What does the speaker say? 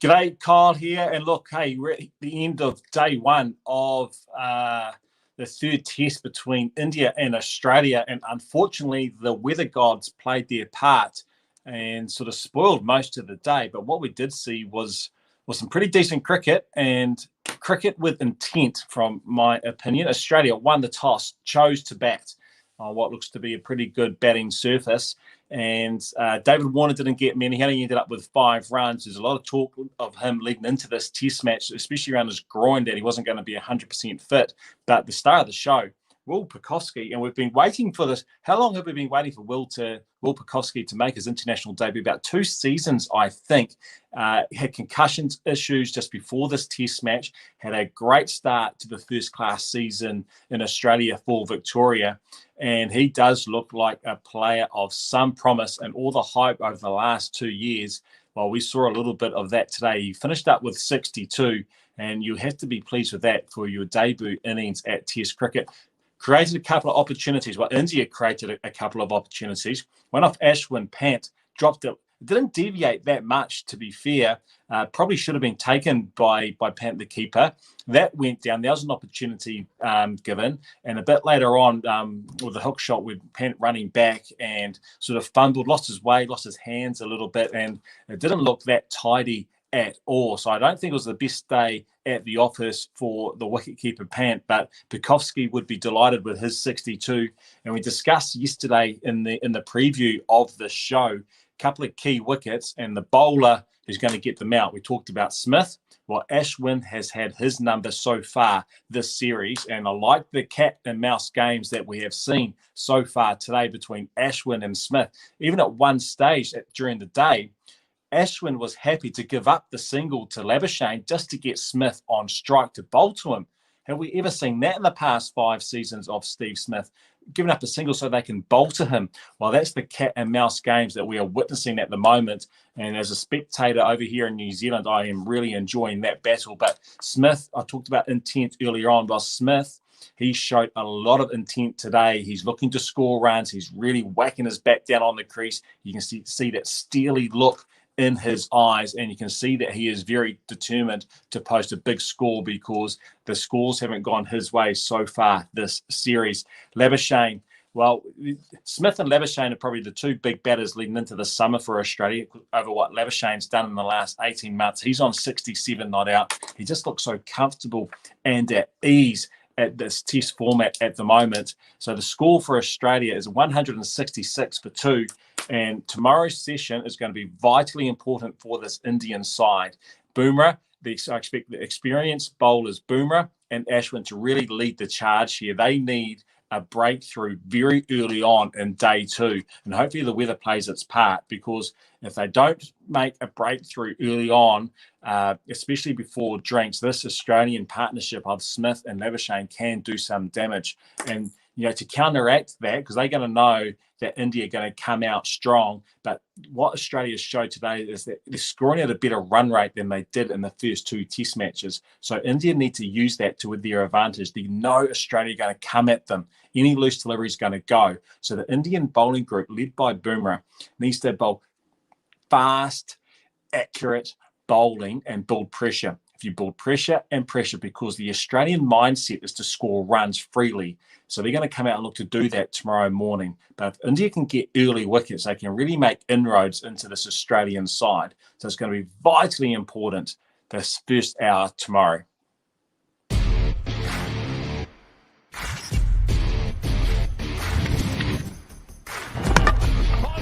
G'day, Kyle here. And look, hey, we're at the end of day one of the third test between India and Australia. And unfortunately, the weather gods played their part and sort of spoiled most of the day. But what we did see was some pretty decent cricket, and cricket with intent, from my opinion. Australia won the toss, chose to bat on what looks to be a pretty good batting surface. And David Warner didn't get many. He only ended up with 5 runs. There's a lot of talk of him leading into this test match, especially around his groin, that he wasn't going to be 100% fit. But the star of the show, Will Pucovski, and we've been waiting for this. How long have we been waiting for Will Pucovski to make his international debut? About 2 seasons, I think. Had concussions issues just before this test match. Had a great start to the first-class season in Australia for Victoria. And he does look like a player of some promise, and all the hype over the last 2 years. Well, we saw a little bit of that today. He finished up with 62, and you have to be pleased with that for your debut innings at Test cricket. Created a couple of opportunities. Well, India created a couple of opportunities. One off Ashwin Pant, dropped it. It didn't deviate that much, to be fair. Probably should have been taken by Pant, the keeper. That went down. There was an opportunity given. And a bit later on, with the hook shot with Pant running back and sort of fumbled, lost his way, lost his hands a little bit. And it didn't look that tidy at all. So I don't think it was the best day at the office for the wicketkeeper Pant, but Pucovski would be delighted with his 62. And we discussed yesterday in the preview of the show a couple of key wickets and the bowler who's going to get them out. We talked about Smith. Well, Ashwin has had his number so far this series, and I like the cat and mouse games that we have seen so far today between Ashwin and Smith. Even at one stage during the day, Ashwin was happy to give up the single to Labuschagne just to get Smith on strike to bowl to him. Have we ever seen that in the past 5 seasons of Steve Smith? Giving up a single so they can bowl to him. Well, that's the cat and mouse games that we are witnessing at the moment. And as a spectator over here in New Zealand, I am really enjoying that battle. But Smith, I talked about intent earlier on. Well, Smith, he showed a lot of intent today. He's looking to score runs. He's really whacking his bat down on the crease. You can see that steely look in his eyes, and you can see that he is very determined to post a big score because the scores haven't gone his way so far this series. Labuschagne, well, Smith and Labuschagne are probably the 2 big batters leading into the summer for Australia over what Labuschagne's done in the last 18 months. He's on 67 not out. He just looks so comfortable and at ease at this test format at the moment. So the score for Australia is 166 for 2. And tomorrow's session is going to be vitally important for this Indian side. Bumrah, I expect the experienced bowlers Bumrah and Ashwin to really lead the charge here. They need a breakthrough very early on in day 2. And hopefully the weather plays its part, because if they don't make a breakthrough early on, especially before drinks, this Australian partnership of Smith and Labuschagne can do some damage. And, to counteract that, because they're going to know that India are going to come out strong. But what Australia showed today is that they're scoring at a better run rate than they did in the first 2 test matches. So India need to use that to their advantage. They know Australia are going to come at them. Any loose delivery is going to go. So the Indian bowling group, led by Bumrah, needs to bowl fast, accurate bowling and build pressure. If you build pressure and pressure, because the Australian mindset is to score runs freely. So they're going to come out and look to do that tomorrow morning. But if India can get early wickets, they can really make inroads into this Australian side. So it's going to be vitally important this first hour tomorrow.